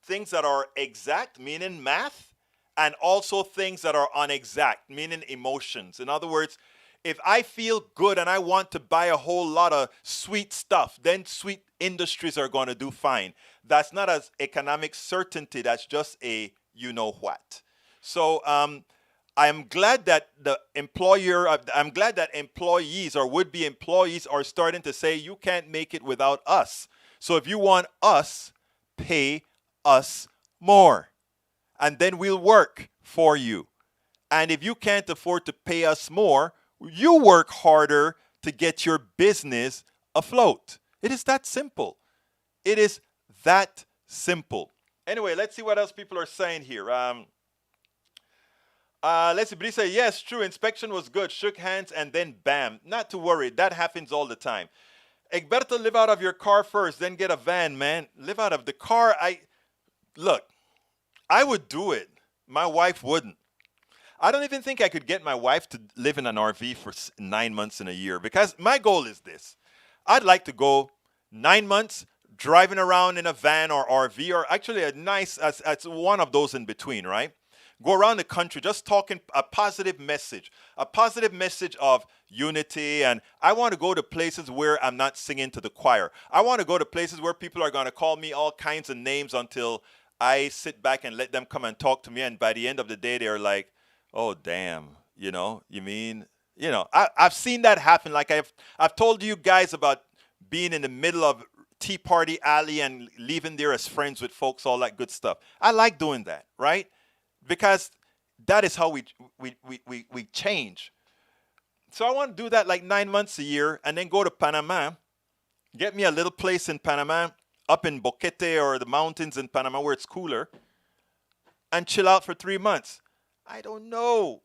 [SPEAKER 1] things that are exact, meaning math, and also things that are unexact, meaning emotions. In other words, if I feel good and I want to buy a whole lot of sweet stuff, then sweet industries are going to do fine. That's not as economic certainty. That's just a you know what. So I'm glad that I'm glad that employees or would-be employees are starting to say you can't make it without us. So if you want us, pay us more, and then we'll work for you. And if you can't afford to pay us more, you work harder to get your business afloat. It is that simple. It is that simple. Anyway, let's see what else people are saying here. Let's see. Brisa, yes, true. Inspection was good. Shook hands and then bam. Not to worry. That happens all the time. Egberto, live out of your car first, then get a van, man. Live out of the car. Look, I would do it. My wife wouldn't. I don't even think I could get my wife to live in an RV for 9 months in a year, because my goal is this. I'd like to go 9 months driving around in a van or RV, or actually a nice, as one of those in between, right? Go around the country just talking a positive message of unity. And I want to go to places where I'm not singing to the choir. I want to go to places where people are going to call me all kinds of names until I sit back and let them come and talk to me. And by the end of the day, they're like, oh, damn, you mean, I've seen that happen. Like I've told you guys about being in the middle of Tea Party Alley and leaving there as friends with folks, all that good stuff. I like doing that, right? Because that is how we change. So I want to do that like 9 months a year and then go to Panama, get me a little place in Panama, up in Boquete or the mountains in Panama where it's cooler, and chill out for 3 months. I don't know,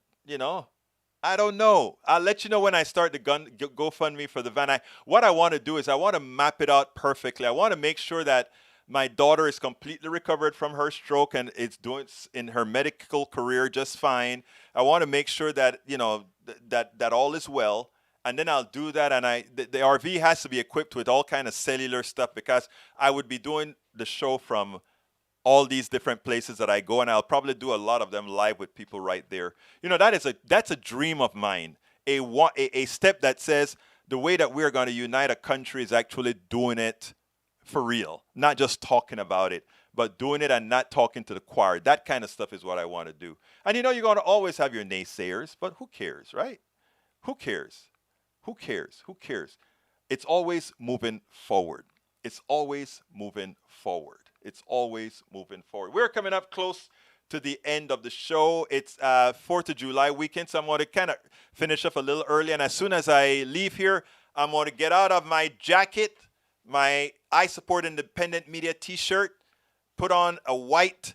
[SPEAKER 1] I don't know. I'll let you know when I start the GoFundMe for the van. What I want to do is I want to map it out perfectly. I want to make sure that my daughter is completely recovered from her stroke and is doing in her medical career just fine. I want to make sure that, that all is well. And then I'll do that. And the RV has to be equipped with all kind of cellular stuff, because I would be doing the show from all these different places that I go, and I'll probably do a lot of them live with people right there. That's a dream of mine. A step that says the way that we're going to unite a country is actually doing it for real, not just talking about it, but doing it and not talking to the choir. That kind of stuff is what I want to do. And you're going to always have your naysayers, but who cares, right? Who cares? Who cares? Who cares? It's always moving forward. It's always moving forward. It's always moving forward. We're coming up close to the end of the show. It's 4th of July weekend, so I'm going to kind of finish up a little early. And as soon as I leave here, I'm going to get out of my jacket, my I Support Independent Media t-shirt, put on a white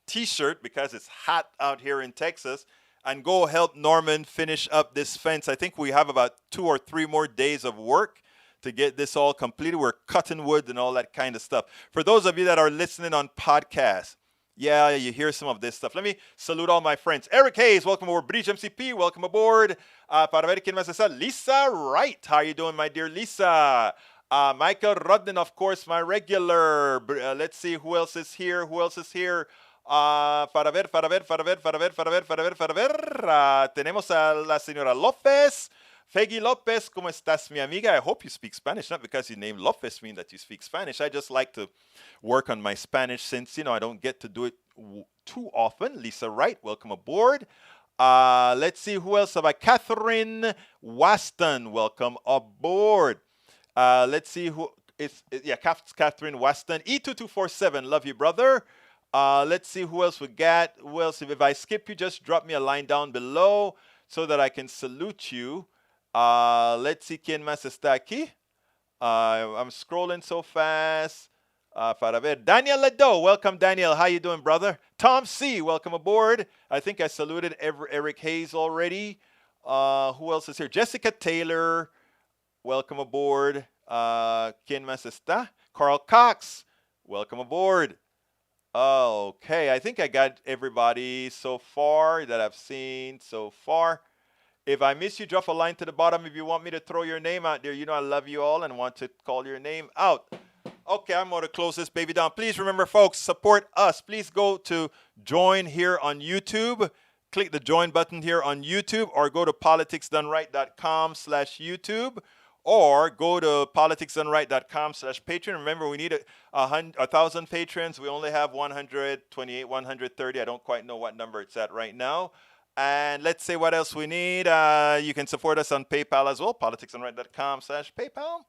[SPEAKER 1] t-shirt because it's hot out here in Texas, and go help Norman finish up this fence. I think we have about 2 or 3 more days of work to get this all completed. We're cutting wood and all that kind of stuff. For those of you that are listening on podcasts, yeah, you hear some of this stuff. Let me salute all my friends. Eric Hayes, welcome aboard. Bridge MCP, welcome aboard. Para ver quién más está. Lisa Wright, how are you doing, my dear Lisa? Michael Rudden, of course, my regular. Let's see who else is here. Para ver. Tenemos a la señora Lopez. Feggy Lopez, ¿cómo estás, mi amiga? I hope you speak Spanish. Not because your name Lopez means that you speak Spanish. I just like to work on my Spanish since, I don't get to do it too often. Lisa Wright, welcome aboard. Let's see who else have I. Catherine Waston, welcome aboard. Let's see who is. Yeah, Catherine Waston. E2247, love you, brother. Let's see who else we got. Who else? If I skip you, just drop me a line down below so that I can salute you. Let's see quién más está aquí. I'm scrolling so fast. Para ver. Daniel Ledo, welcome, Daniel. How you doing, brother? Tom C, welcome aboard. I think I saluted Eric Hayes already. Who else is here? Jessica Taylor, welcome aboard. ¿Quién más está? Carl Cox, welcome aboard. Okay, I think I got everybody so far that I've seen so far. If I miss you, drop a line to the bottom if you want me to throw your name out there. You know I love you all and want to call your name out. Okay, I'm going to close this baby down. Please remember, folks, support us. Please go to join here on YouTube. Click the join button here on YouTube or go to politicsdoneright.com/YouTube or go to politicsdoneright.com/Patreon. Remember, we need 1,000 patrons. We only have 128, 130. I don't quite know what number it's at right now. And let's say what else we need. You can support us on PayPal as well, politicsdoneright.com/PayPal,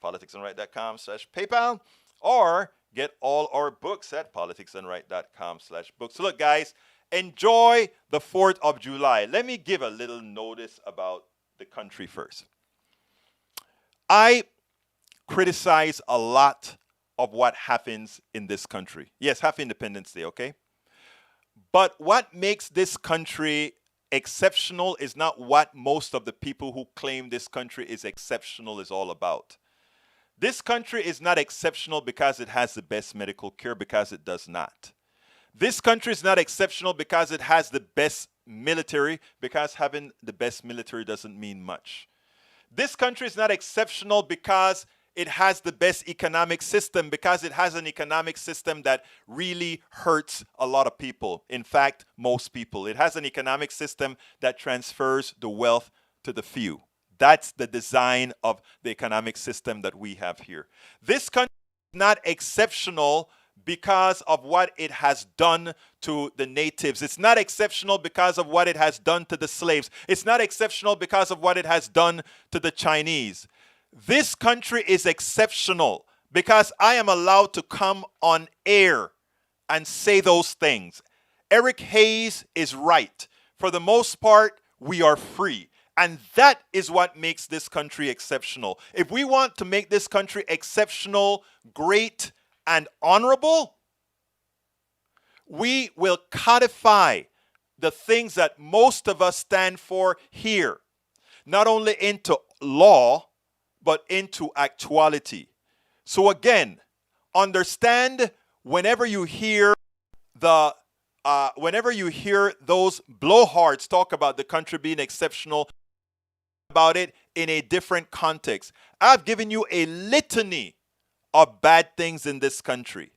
[SPEAKER 1] politicsdoneright.com/PayPal, or get all our books at politicsdoneright.com/books. So look, guys, enjoy the 4th of July. Let me give a little notice about the country first. I criticize a lot of what happens in this country. Yes, happy Independence Day, okay? But what makes this country exceptional is not what most of the people who claim this country is exceptional is all about. This country is not exceptional because it has the best medical care, because it does not. This country is not exceptional because it has the best military, because having the best military doesn't mean much. This country is not exceptional because it has the best economic system, because it has an economic system that really hurts a lot of people. In fact, most people. It has an economic system that transfers the wealth to the few. That's the design of the economic system that we have here. This country is not exceptional because of what it has done to the natives. It's not exceptional because of what it has done to the slaves. It's not exceptional because of what it has done to the Chinese. This country is exceptional because I am allowed to come on air and say those things. Eric Hayes is right. For the most part, we are free. And that is what makes this country exceptional. If we want to make this country exceptional, great, and honorable, we will codify the things that most of us stand for here, not only into law, but into actuality. So again, understand whenever you hear those blowhards talk about the country being exceptional, about it in a different context. I've given you a litany of bad things in this country.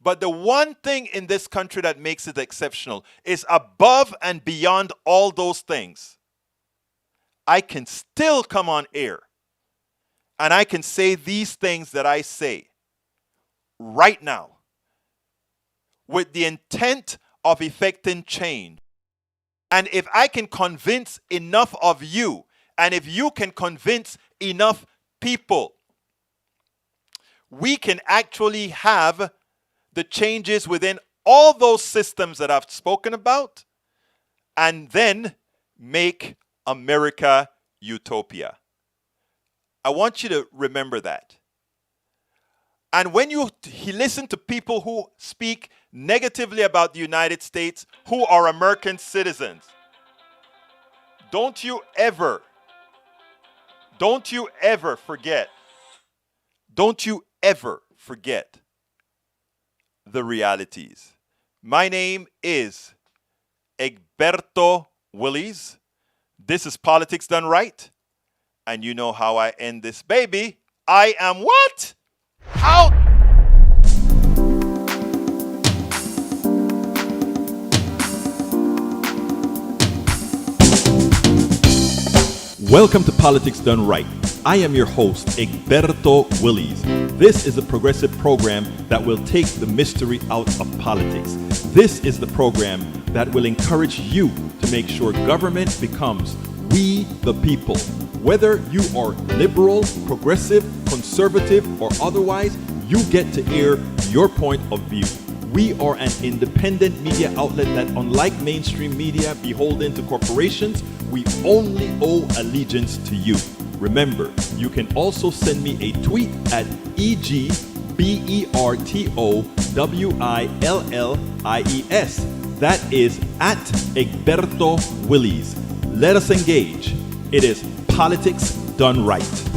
[SPEAKER 1] But the one thing in this country that makes it exceptional is above and beyond all those things. I can still come on air and I can say these things that I say right now with the intent of effecting change. And if I can convince enough of you, and if you can convince enough people, we can actually have the changes within all those systems that I've spoken about, and then make America utopia. I want you to remember that. And when you listen to people who speak negatively about the United States, who are American citizens, don't you ever forget the realities. My name is Egberto Willies. This is Politics Done Right. And you know how I end this baby. I am what? Out! Welcome to Politics Done Right. I am your host, Egberto Willies. This is a progressive program that will take the mystery out of politics. This is the program that will encourage you to make sure government becomes we the people. Whether you are liberal, progressive, conservative, or otherwise, you get to air your point of view. We are an independent media outlet that, unlike mainstream media beholden to corporations, we only owe allegiance to you. Remember, you can also send me a tweet at EGBERTOWILLIES. That is at Egberto Willies. Let us engage. It is Politics Done Right.